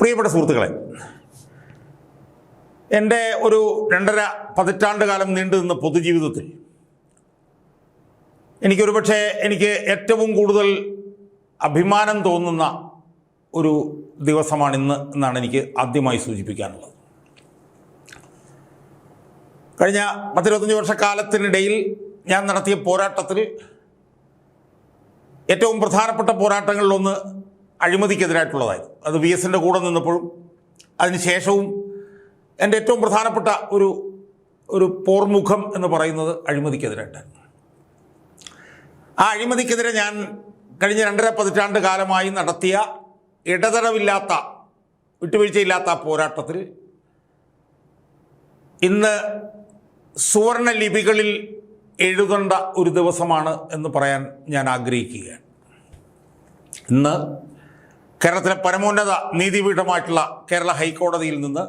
പ്രിയപ്പെട്ട സുഹൃത്തുക്കളെ, എൻ്റെ ഒരു 2.5 പതിറ്റാണ്ട് കാലം നീണ്ടു നിന്ന പൊതുജീവിതത്തിൽ എനിക്ക് ഏറ്റവും കൂടുതൽ അഭിമാനം തോന്നുന്ന ഒരു ദിവസമാണിന്ന് എന്നാണ് എനിക്ക് ആദ്യമായി സൂചിപ്പിക്കാനുള്ളത്. കഴിഞ്ഞ 10-25 വർഷക്കാലത്തിനിടയിൽ ഞാൻ നടത്തിയ പോരാട്ടത്തിൽ ഏറ്റവും പ്രധാനപ്പെട്ട പോരാട്ടങ്ങളിലൊന്ന് അഴിമതിക്കെതിരായിട്ടുള്ളതായിരുന്നു. അത് VS-ൻ്റെ കൂടെ നിന്നപ്പോഴും അതിനുശേഷവും എൻ്റെ ഏറ്റവും പ്രധാനപ്പെട്ട ഒരു പോർമുഖം എന്ന് പറയുന്നത് അഴിമതിക്കെതിരായിട്ടാണ്. ആ അഴിമതിക്കെതിരെ ഞാൻ കഴിഞ്ഞ 2.5 പതിറ്റാണ്ട് കാലമായി നടത്തിയ ഇടതടവില്ലാത്ത വിട്ടുവീഴ്ചയില്ലാത്ത ആ പോരാട്ടത്തിൽ ഇന്ന് സുവർണ ലിപികളിൽ എഴുതേണ്ട ഒരു ദിവസമാണ് എന്ന് പറയാൻ ഞാൻ ആഗ്രഹിക്കുകയാണ്. ഇന്ന് കേരളത്തിലെ പരമോന്നത നീതിപീഠമായിട്ടുള്ള കേരള ഹൈക്കോടതിയിൽ നിന്ന്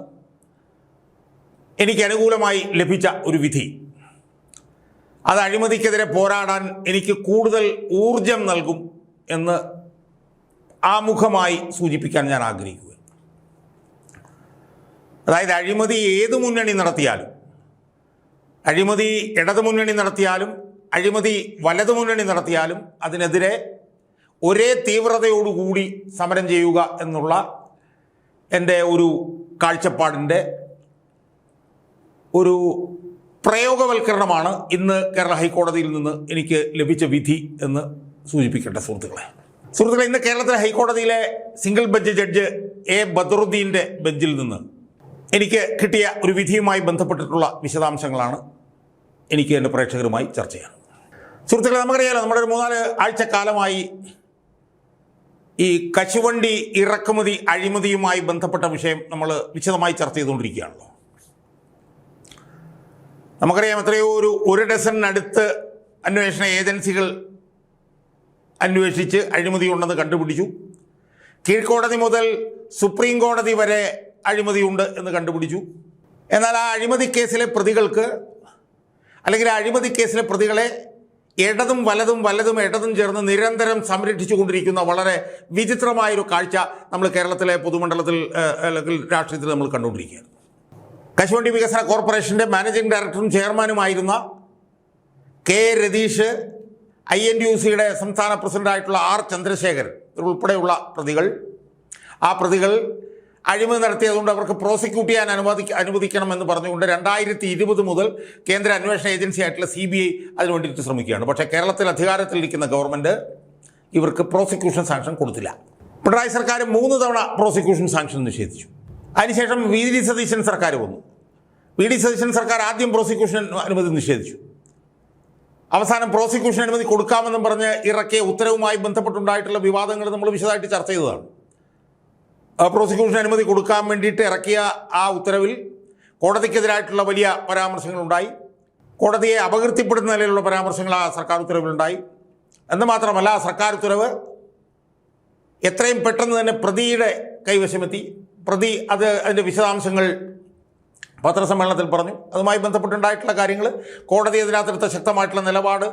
എനിക്ക് അനുകൂലമായി ലഭിച്ച ഒരു വിധി, അത് അഴിമതിക്കെതിരെ പോരാടാൻ എനിക്ക് കൂടുതൽ ഊർജം നൽകും എന്ന് ആമുഖമായി സൂചിപ്പിക്കാൻ ഞാൻ ആഗ്രഹിക്കുക. അതായത് അഴിമതി ഏത് മുന്നണി നടത്തിയാലും, അഴിമതി ഇടതുമുന്നണി നടത്തിയാലും അഴിമതി വലതുമുന്നണി നടത്തിയാലും അതിനെതിരെ ഒരേ തീവ്രതയോടുകൂടി സമരം ചെയ്യുക എന്നുള്ള എൻ്റെ ഒരു കാഴ്ചപ്പാടിൻ്റെ ഒരു പ്രയോഗവൽക്കരണമാണ് ഇന്ന് കേരള ഹൈക്കോടതിയിൽ നിന്ന് എനിക്ക് ലഭിച്ച വിധി എന്ന് സൂചിപ്പിക്കട്ടെ സുഹൃത്തുക്കളെ. ഇന്ന് കേരളത്തിലെ ഹൈക്കോടതിയിലെ സിംഗിൾ ബെഞ്ച് ജഡ്ജ് A. ബദറുദ്ദീൻ്റെ ബെഞ്ചിൽ നിന്ന് എനിക്ക് കിട്ടിയ ഒരു വിധിയുമായി ബന്ധപ്പെട്ടിട്ടുള്ള വിശദാംശങ്ങളാണ് എനിക്ക് എൻ്റെ പ്രേക്ഷകരുമായി ചർച്ച ചെയ്യാം. സുഹൃത്തുക്കളെ, നമുക്കറിയാലോ, നമ്മുടെ ഒരു 3-4 ആഴ്ചക്കാലമായി ഈ കശുവണ്ടി ഇറക്കുമതി അഴിമതിയുമായി ബന്ധപ്പെട്ട വിഷയം നമ്മൾ വിശദമായി ചർച്ച ചെയ്തുകൊണ്ടിരിക്കുകയാണല്ലോ. നമുക്കറിയാം, എത്രയോ ഒരു ഡസനടുത്ത് അന്വേഷണ ഏജൻസികൾ അന്വേഷിച്ച് അഴിമതി ഉണ്ടെന്ന് കണ്ടുപിടിച്ചു. കീഴ്ക്കോടതി മുതൽ സുപ്രീം കോടതി വരെ അഴിമതിയുണ്ട് എന്ന് കണ്ടുപിടിച്ചു. എന്നാൽ ആ അഴിമതി കേസിലെ പ്രതികൾക്ക്, അല്ലെങ്കിൽ ആ അഴിമതി കേസിലെ പ്രതികളെ ഇടതും വലതും ഇടതും ചേർന്ന് നിരന്തരം സംരക്ഷിച്ചു കൊണ്ടിരിക്കുന്ന വളരെ വിചിത്രമായൊരു കാഴ്ച നമ്മൾ കേരളത്തിലെ പൊതുമണ്ഡലത്തിൽ അല്ലെങ്കിൽ രാഷ്ട്രീയത്തിൽ നമ്മൾ കണ്ടുകൊണ്ടിരിക്കുകയാണ്. കശുവണ്ടി വികസന കോർപ്പറേഷൻ്റെ മാനേജിംഗ് ഡയറക്ടറും ചെയർമാനുമായിരുന്ന K. രതീഷ്, INTUC-യുടെ സംസ്ഥാന പ്രസിഡൻ്റായിട്ടുള്ള R. ചന്ദ്രശേഖരൻ ഉൾപ്പെടെയുള്ള ആ പ്രതികൾ അഴിമതി നടത്തിയതുകൊണ്ട് അവർക്ക് പ്രോസിക്യൂട്ട് ചെയ്യാൻ അനുവദിക്കണമെന്ന് പറഞ്ഞുകൊണ്ട് 2020 മുതൽ കേന്ദ്ര അന്വേഷണ ഏജൻസി ആയിട്ടുള്ള CBI അതിനു വേണ്ടിയിട്ട് ശ്രമിക്കുകയാണ്. പക്ഷേ കേരളത്തിൽ അധികാരത്തിലിരിക്കുന്ന ഗവൺമെൻറ് ഇവർക്ക് പ്രോസിക്യൂഷൻ സാങ്ഷൻ കൊടുത്തില്ല. പിണറായി സർക്കാർ 3 തവണ പ്രോസിക്യൂഷൻ സാങ്ഷൻ നിഷേധിച്ചു. അതിനുശേഷം VD സതീശൻ സർക്കാർ വന്നു. VD സതീശൻ സർക്കാർ ആദ്യം പ്രോസിക്യൂഷൻ അനുമതി നിഷേധിച്ചു. അവസാനം പ്രോസിക്യൂഷൻ അനുമതി കൊടുക്കാമെന്നും പറഞ്ഞ് ഇറക്കിയ ഉത്തരവുമായി ബന്ധപ്പെട്ടുണ്ടായിട്ടുള്ള വിവാദങ്ങൾ നമ്മൾ വിശദമായിട്ട് ചർച്ച ചെയ്തതാണ്. പ്രോസിക്യൂഷൻ അനുമതി കൊടുക്കാൻ വേണ്ടിയിട്ട് ഇറക്കിയ ആ ഉത്തരവിൽ കോടതിക്കെതിരായിട്ടുള്ള വലിയ പരാമർശങ്ങളുണ്ടായി. കോടതിയെ അപകീർത്തിപ്പെടുന്ന നിലയിലുള്ള പരാമർശങ്ങൾ ആ സർക്കാർ ഉത്തരവിലുണ്ടായി. എന്ന് മാത്രമല്ല, ആ സർക്കാർ ഉത്തരവ് എത്രയും പെട്ടെന്ന് തന്നെ പ്രതിയുടെ കൈവശമെത്തി. പ്രതി അതിൻ്റെ വിശദാംശങ്ങൾ പത്രസമ്മേളനത്തിൽ പറഞ്ഞു. അതുമായി ബന്ധപ്പെട്ടുണ്ടായിട്ടുള്ള കാര്യങ്ങൾ, കോടതി അതിനകത്തെടുത്ത ശക്തമായിട്ടുള്ള നിലപാട്,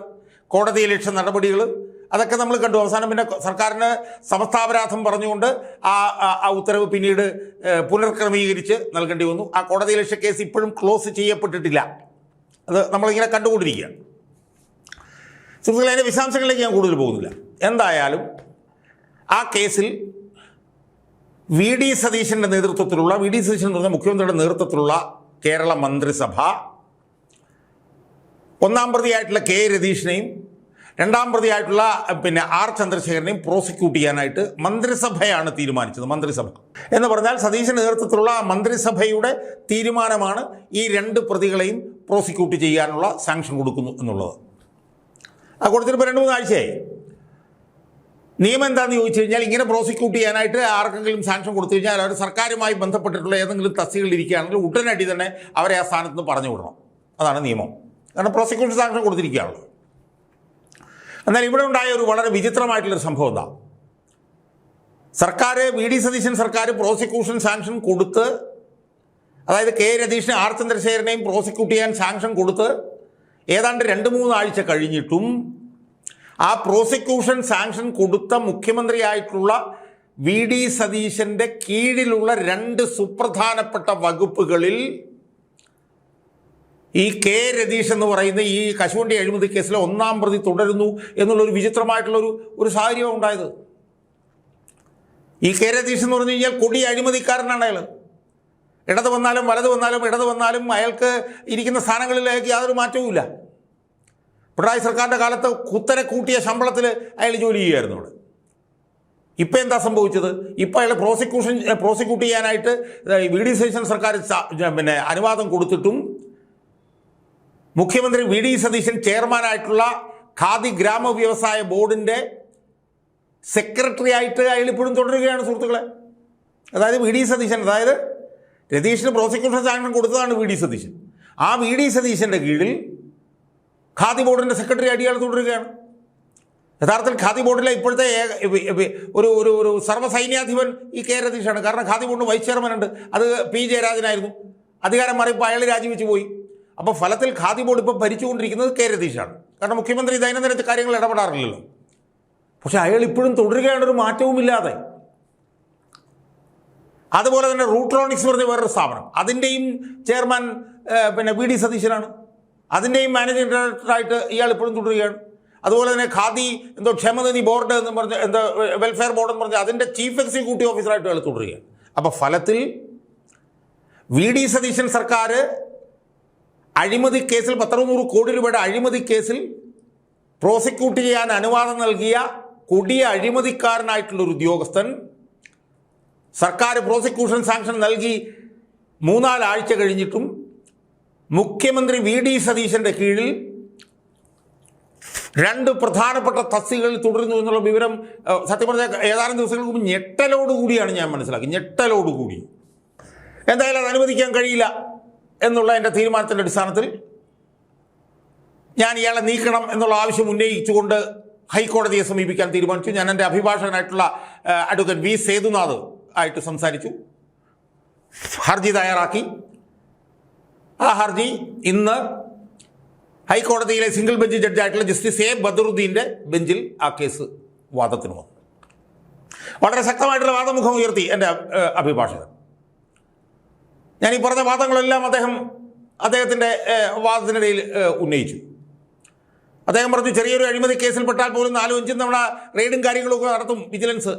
കോടതിയലക്ഷ്യ നടപടികൾ, അതൊക്കെ നമ്മൾ കണ്ടു. അവസാനം പിന്നെ സർക്കാരിന് സമസ്താപരാധം പറഞ്ഞുകൊണ്ട് ആ ഉത്തരവ് പിന്നീട് പുനർക്രമീകരിച്ച് നൽകേണ്ടി വന്നു. ആ കോടതിയലക്ഷ്യ കേസ് ഇപ്പോഴും ക്ലോസ് ചെയ്യപ്പെട്ടിട്ടില്ല. അത് നമ്മളിങ്ങനെ കണ്ടുകൊണ്ടിരിക്കുകയാണ്. സുഹൃത്തുക്കളെ, അതിൻ്റെ വിശദാംശങ്ങളിലേക്ക് ഞാൻ കൂടുതൽ പോകുന്നില്ല. എന്തായാലും ആ കേസിൽ VD സതീശൻ്റെ നേതൃത്വത്തിലുള്ള, VD സതീശൻ എന്ന് പറഞ്ഞ മുഖ്യമന്ത്രിയുടെ നേതൃത്വത്തിലുള്ള കേരള മന്ത്രിസഭ 1-ാം പ്രതിയായിട്ടുള്ള K. രതീഷിനെയും 2-ാം പ്രതിയായിട്ടുള്ള R. ചന്ദ്രശേഖരനെയും പ്രോസിക്യൂട്ട് ചെയ്യാനായിട്ട് മന്ത്രിസഭയാണ് തീരുമാനിച്ചത്. മന്ത്രിസഭ എന്ന് പറഞ്ഞാൽ സതീശൻ്റെ നേതൃത്വത്തിലുള്ള മന്ത്രിസഭയുടെ തീരുമാനമാണ് ഈ 2 പ്രതികളെയും പ്രോസിക്യൂട്ട് ചെയ്യാനുള്ള സാങ്ഷൻ കൊടുക്കുന്നു എന്നുള്ളത്. അത് കൊടുത്തിട്ട് 2-3 ആഴ്ചയായി. നിയമം എന്താണെന്ന് ചോദിച്ചു കഴിഞ്ഞാൽ, ഇങ്ങനെ പ്രോസിക്യൂട്ട് ചെയ്യാനായിട്ട് ആർക്കെങ്കിലും സാങ്ഷൻ കൊടുത്തു കഴിഞ്ഞാൽ അവർ സർക്കാരുമായി ബന്ധപ്പെട്ടിട്ടുള്ള ഏതെങ്കിലും തസ്തികകളിൽ ഇരിക്കുകയാണെങ്കിൽ ഉടനടി തന്നെ അവരെ ആ സ്ഥാനത്ത് നിന്ന് പറഞ്ഞു വിടണം. അതാണ് നിയമം. കാരണം പ്രോസിക്യൂഷൻ സാങ്ഷൻ കൊടുത്തിരിക്കുകയാണല്ലോ. എന്നാൽ ഇവിടെ ഉണ്ടായ ഒരു വളരെ വിചിത്രമായിട്ടുള്ളൊരു സംഭവം എന്താ, സർക്കാർ, VD സതീശൻ സർക്കാർ പ്രോസിക്യൂഷൻ സാങ്ഷൻ കൊടുത്ത്, അതായത് K. രതീഷിനെ R. ചന്ദ്രശേഖരനെയും പ്രോസിക്യൂട്ട് ചെയ്യാൻ സാങ്ഷൻ കൊടുത്ത് ഏതാണ്ട് 2-3 ആഴ്ച കഴിഞ്ഞിട്ടും ആ പ്രോസിക്യൂഷൻ സാങ്ഷൻ കൊടുത്ത മുഖ്യമന്ത്രിയായിട്ടുള്ള വി ഡി സതീശൻ്റെ കീഴിലുള്ള 2 സുപ്രധാനപ്പെട്ട വകുപ്പുകളിൽ ഈ കെ രതീഷ് എന്ന് പറയുന്ന ഈ കശുവണ്ടി അഴിമതി കേസിലെ 1-ാം പ്രതി തുടരുന്നു എന്നുള്ളൊരു വിചിത്രമായിട്ടുള്ളൊരു സാഹചര്യം ഉണ്ടായത്. ഈ കെ രതീഷ് എന്ന് പറഞ്ഞു കഴിഞ്ഞാൽ കൊടി അഴിമതിക്കാരനാണ് അയാൾ. ഇടത് വന്നാലും വലത് വന്നാലും ഇടത് വന്നാലും അയാൾക്ക് ഇരിക്കുന്ന സ്ഥാനങ്ങളിലേക്ക് യാതൊരു മാറ്റവുമില്ല. പിണറായി സർക്കാരിൻ്റെ കാലത്ത് കുത്തനെ കൂട്ടിയ ശമ്പളത്തിൽ അയാൾ ജോലി ചെയ്യുമായിരുന്നു അവിടെ. ഇപ്പം എന്താ സംഭവിച്ചത്? ഇപ്പം അയാൾ പ്രോസിക്യൂട്ട് ചെയ്യാനായിട്ട് വി ഡി സതീശൻ സർക്കാർ അനുവാദം കൊടുത്തിട്ടും മുഖ്യമന്ത്രി വി ഡി സതീശൻ ചെയർമാനായിട്ടുള്ള ഖാദി ഗ്രാമ വ്യവസായ ബോർഡിൻ്റെ സെക്രട്ടറി ആയിട്ട് അയാൾ ഇപ്പോഴും തുടരുകയാണ് സുഹൃത്തുക്കളെ. അതായത് വി ഡി സതീശൻ, അതായത് രതീഷിന് പ്രോസിക്യൂഷൻ സാങ്ഷൻ കൊടുത്തതാണ് വി ഡി സതീശൻ. ആ വി ഡി സതീശൻ്റെ കീഴിൽ ഖാദി ബോർഡിൻ്റെ സെക്രട്ടറി ആയിട്ട് ഇയാൾ തുടരുകയാണ്. യഥാർത്ഥത്തിൽ ഖാദി ബോർഡിലെ ഇപ്പോഴത്തെ ഒരു സർവ്വസൈന്യാധിപൻ ഈ കെ രതീഷാണ്. കാരണം ഖാദി ബോർഡിന് വൈസ് ചെയർമാൻ ഉണ്ട്, അത് പി ജയരാജനായിരുന്നു. അധികാരം മാറിയപ്പോൾ അയാൾ രാജിവെച്ച് പോയി. അപ്പോൾ ഫലത്തിൽ ഖാദി ബോർഡ് ഇപ്പോൾ ഭരിച്ചുകൊണ്ടിരിക്കുന്നത് കെ രതീഷാണ്. കാരണം മുഖ്യമന്ത്രി ദൈനംദിന കാര്യങ്ങൾ ഇടപെടാറില്ലല്ലോ. പക്ഷെ അയാൾ ഇപ്പോഴും തുടരുകയാണ്, ഒരു മാറ്റവുമില്ലാതെ. അതുപോലെ തന്നെ റൂട്രോണിക്സ് പറഞ്ഞ വേറൊരു സ്ഥാപനം, അതിൻ്റെയും ചെയർമാൻ വി ഡി സതീശനാണ്. അതിൻ്റെയും മാനേജിംഗ് ഡയറക്ടറായിട്ട് ഇയാൾ ഇപ്പോഴും തുടരുകയാണ്. അതുപോലെ തന്നെ ഖാദി ക്ഷേമനിധി ബോർഡ് എന്ന് പറഞ്ഞ വെൽഫെയർ ബോർഡ് എന്ന് പറഞ്ഞാൽ അതിൻ്റെ ചീഫ് എക്സിക്യൂട്ടീവ് ഓഫീസറായിട്ട് അയാൾ തുടരുകയാണ്. അപ്പോൾ ഫലത്തിൽ വി ഡി സതീശൻ സർക്കാർ അഴിമതി കേസിൽ 100 കോടി രൂപയുടെ അഴിമതി കേസിൽ പ്രോസിക്യൂട്ട് ചെയ്യാൻ അനുവാദം നൽകിയ കൊടിയ അഴിമതിക്കാരനായിട്ടുള്ളൊരു ഉദ്യോഗസ്ഥൻ സർക്കാർ പ്രോസിക്യൂഷൻ സാങ്ഷൻ നൽകി 3-4 ആഴ്ച കഴിഞ്ഞിട്ടും മുഖ്യമന്ത്രി വി ഡി സതീശൻ്റെ കീഴിൽ 2 പ്രധാനപ്പെട്ട തസ്തികകളിൽ തുടരുന്നു എന്നുള്ള വിവരം സത്യം പറഞ്ഞാൽ ഏതാനും ദിവസങ്ങൾക്ക് മുമ്പ് ഞെട്ടലോടുകൂടിയാണ് ഞാൻ മനസ്സിലാക്കി. ഞെട്ടലോടുകൂടി. എന്തായാലും അത് അനുവദിക്കാൻ കഴിയില്ല എന്നുള്ള എൻ്റെ തീരുമാനത്തിൻ്റെ അടിസ്ഥാനത്തിൽ ഞാൻ ഇയാളെ നീക്കണം എന്നുള്ള ആവശ്യം ഉന്നയിച്ചുകൊണ്ട് ഹൈക്കോടതിയെ സമീപിക്കാൻ തീരുമാനിച്ചു. ഞാൻ എൻ്റെ അഭിഭാഷകനായിട്ടുള്ള അഡ്വക്കേറ്റ് വി സേതുനാഥ് ആയിട്ട് സംസാരിച്ചു. ഹർജി തയ്യാറാക്കി. ആ ഹർജി ഇന്ന് ഹൈക്കോടതിയിലെ സിംഗിൾ ബെഞ്ച് ജഡ്ജായിട്ടുള്ള ജസ്റ്റിസ് എ ബദറുദ്ദീൻ്റെ ബെഞ്ചിൽ ആ കേസ് വാദത്തിന് വന്നു. വളരെ ശക്തമായിട്ടുള്ള വാദമുഖം ഉയർത്തി എൻ്റെ അഭിഭാഷകൻ. ഞാൻ ഈ പറഞ്ഞ വാദങ്ങളെല്ലാം അദ്ദേഹത്തിൻ്റെ വാദത്തിനിടയിൽ ഉന്നയിച്ചു. അദ്ദേഹം പറഞ്ഞു, ചെറിയൊരു അഴിമതി കേസിൽപ്പെട്ടാൽ പോലും 4-5 തവണ റെയ്ഡും കാര്യങ്ങളൊക്കെ നടത്തും വിജിലൻസ്.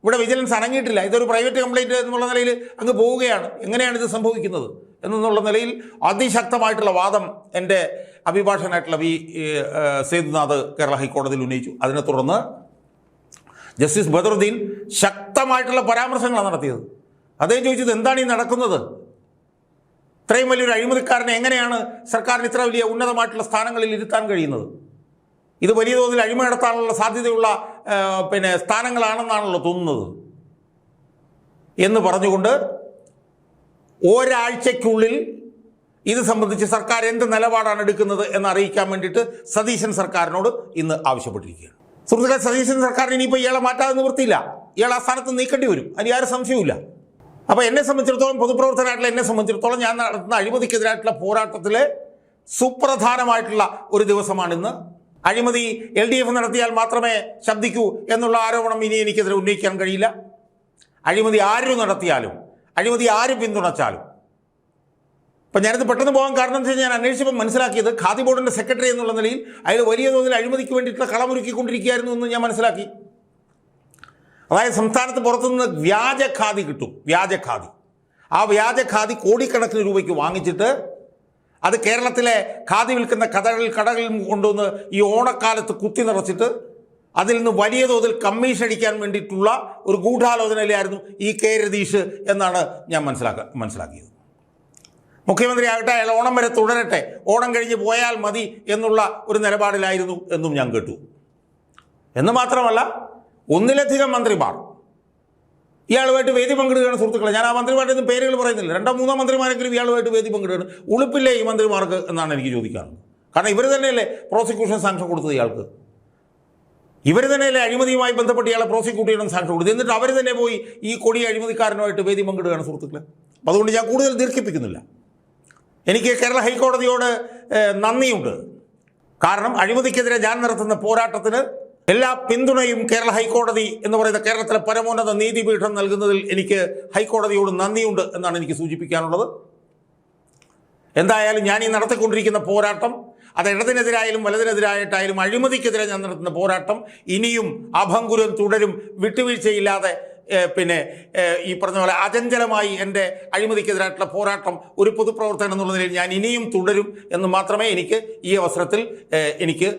ഇവിടെ വിജിലൻസ് അടങ്ങിയിട്ടില്ല. ഇതൊരു പ്രൈവറ്റ് കംപ്ലൈൻറ്റ് എന്നുള്ള നിലയിൽ അങ്ങ് പോവുകയാണ്. എങ്ങനെയാണ് ഇത് സംഭവിക്കുന്നത് എന്നുള്ള നിലയിൽ അതിശക്തമായിട്ടുള്ള വാദം എൻ്റെ അഭിഭാഷകനായിട്ടുള്ള വി സേതുനാഥ് കേരള ഹൈക്കോടതിയിൽ ഉന്നയിച്ചു. അതിനെ തുടർന്ന് ജസ്റ്റിസ് ബദറുദ്ദീൻ ശക്തമായിട്ടുള്ള പരാമർശങ്ങളാണ് നടത്തിയത്. അദ്ദേഹം ചോദിച്ചത്, എന്താണ് ഈ നടക്കുന്നത്? ഇത്രയും വലിയൊരു അഴിമതിക്കാരനെ എങ്ങനെയാണ് സർക്കാരിന് ഇത്ര വലിയ ഉന്നതമായിട്ടുള്ള സ്ഥാനങ്ങളിൽ ഇരുത്താൻ കഴിയുന്നത്? ഇത് വലിയ തോതിൽ അഴിമതി നടത്താനുള്ള സാധ്യതയുള്ള സ്ഥാനങ്ങളാണെന്നാണല്ലോ തോന്നുന്നത് എന്ന് പറഞ്ഞുകൊണ്ട് ഒരാഴ്ചയ്ക്കുള്ളിൽ ഇത് സംബന്ധിച്ച് സർക്കാർ എന്ത് നിലപാടാണ് എടുക്കുന്നത് എന്ന് അറിയിക്കാൻ വേണ്ടിയിട്ട് സതീശൻ സർക്കാരിനോട് ഇന്ന് ആവശ്യപ്പെട്ടിരിക്കുകയാണ്. സുഹൃത്തുക്കളെ, സതീശൻ സർക്കാരിന് ഇനിയിപ്പോൾ ഇയാളെ മാറ്റാതെ നിവൃത്തിയില്ല. ഇയാൾ ആ സ്ഥാനത്ത് നീക്കേണ്ടി വരും, അതിന് യാതൊരു സംശയവുമില്ല. അപ്പോൾ എന്നെ സംബന്ധിച്ചിടത്തോളം, പൊതുപ്രവർത്തനമായിട്ടുള്ള എന്നെ സംബന്ധിച്ചിടത്തോളം, ഞാൻ നടത്തുന്ന അഴിമതിക്കെതിരായിട്ടുള്ള പോരാട്ടത്തിലെ സുപ്രധാനമായിട്ടുള്ള ഒരു ദിവസമാണിന്ന്. അഴിമതി LDF നടത്തിയാൽ മാത്രമേ ശബ്ദിക്കൂ എന്നുള്ള ആരോപണം ഇനി എനിക്കെതിരെ ഉന്നയിക്കാൻ കഴിയില്ല. അഴിമതി ആര് നടത്തിയാലും, അഴിമതി ആര് പിന്തുണച്ചാലും. അപ്പം ഞാനിത് പെട്ടെന്ന് പോകാൻ കാരണം എന്ന് വെച്ചാൽ, ഞാൻ അന്വേഷിച്ചപ്പോൾ മനസ്സിലാക്കിയത് ഖാദി ബോർഡിൻ്റെ സെക്രട്ടറി എന്നുള്ള നിലയിൽ അയാൾ വലിയ തോതിൽ അഴിമതിക്ക് വേണ്ടിയിട്ടുള്ള കളമൊരുക്കിക്കൊണ്ടിരിക്കുകയായിരുന്നു എന്ന് ഞാൻ മനസ്സിലാക്കി. അതായത് സംസ്ഥാനത്ത് പുറത്തുനിന്ന് വ്യാജ ഖാദി കിട്ടും, വ്യാജ ഖാദി. ആ വ്യാജ ഖാദി കോടിക്കണക്കിന് രൂപയ്ക്ക് വാങ്ങിച്ചിട്ട് അത് കേരളത്തിലെ ഖാദി വിൽക്കുന്ന കടകളിൽ കൊണ്ടുവന്ന് ഈ ഓണക്കാലത്ത് കുത്തി നിറച്ചിട്ട് അതിൽ നിന്ന് വലിയ തോതിൽ കമ്മീഷൻ അടിക്കാൻ വേണ്ടിയിട്ടുള്ള ഒരു ഗൂഢാലോചനയിലായിരുന്നു ഈ കെ രതീഷ് എന്നാണ് ഞാൻ മനസ്സിലാക്കിയത്. മുഖ്യമന്ത്രി ആകട്ടെ അയാൾ ഓണം വരെ തുടരട്ടെ, ഓണം കഴിഞ്ഞ് പോയാൽ മതി എന്നുള്ള ഒരു നിലപാടിലായിരുന്നു എന്നും ഞാൻ കേട്ടു. എന്ന് മാത്രമല്ല, 1-ലധികം മന്ത്രിമാർ ഇയാളുമായിട്ട് വേദി പങ്കിടുകയാണ്. സുഹൃത്തുക്കളെ, ഞാൻ ആ മന്ത്രിമാരുടെ ഒന്നും പേരുകൾ പറയുന്നില്ല. 2-3 മന്ത്രിമാരെങ്കിലും ഇയാളുമായിട്ട് വേദി പങ്കിടുകയാണ്. ഉളുപ്പില്ലേ ഈ മന്ത്രിമാർക്ക് എന്നാണ് എനിക്ക് ചോദിക്കാറുള്ളത്. കാരണം ഇവർ തന്നെയല്ലേ പ്രോസിക്യൂഷൻ സാങ്ഷൻ കൊടുത്തത് ഇയാൾക്ക്. ഇവർ തന്നെയല്ലേ അഴിമതിയുമായി ബന്ധപ്പെട്ട് ഇയാളെ പ്രോസിക്യൂട്ട് ചെയ്യണം സാങ്ഷൻ കൊടുത്തത്. എന്നിട്ട് അവർ തന്നെ പോയി ഈ കൊടി അഴിമതിക്കാരനുമായിട്ട് വേദി പങ്കിടുകയാണ് സുഹൃത്തുക്കളെ. അപ്പോൾ അതുകൊണ്ട് ഞാൻ കൂടുതൽ ദീർഘിപ്പിക്കുന്നില്ല. എനിക്ക് കേരള ഹൈക്കോടതിയോട് നന്ദിയുണ്ട്. കാരണം അഴിമതിക്കെതിരെ ഞാൻ നടത്തുന്ന പോരാട്ടത്തിന് എല്ലാ പിന്തുണയും കേരള ഹൈക്കോടതി എന്ന് പറയുന്ന കേരളത്തിലെ പരമോന്നത നീതിപീഠം നൽകുന്നതിൽ എനിക്ക് ഹൈക്കോടതിയോട് നന്ദിയുണ്ട് എന്നാണ് എനിക്ക് സൂചിപ്പിക്കാനുള്ളത്. എന്തായാലും ഞാൻ ഈ നടത്തിക്കൊണ്ടിരിക്കുന്ന പോരാട്ടം, അത് ഇടതിനെതിരായാലും വലതിനെതിരായിട്ടായാലും അഴിമതിക്കെതിരെ ഞാൻ നടത്തുന്ന പോരാട്ടം ഇനിയും അഭംഗുരം തുടരും. വിട്ടുവീഴ്ചയില്ലാതെ ഈ പറഞ്ഞ പോലെ അചഞ്ചലമായി എൻ്റെ അഴിമതിക്കെതിരായിട്ടുള്ള പോരാട്ടം ഒരു പൊതുപ്രവർത്തകൻ എന്നുള്ള നിലയിൽ ഞാൻ ഇനിയും തുടരും എന്ന് മാത്രമേ എനിക്ക് ഈ അവസരത്തിൽ എനിക്ക്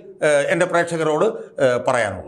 എൻ്റെ പ്രേക്ഷകരോട് പറയാനുള്ളൂ.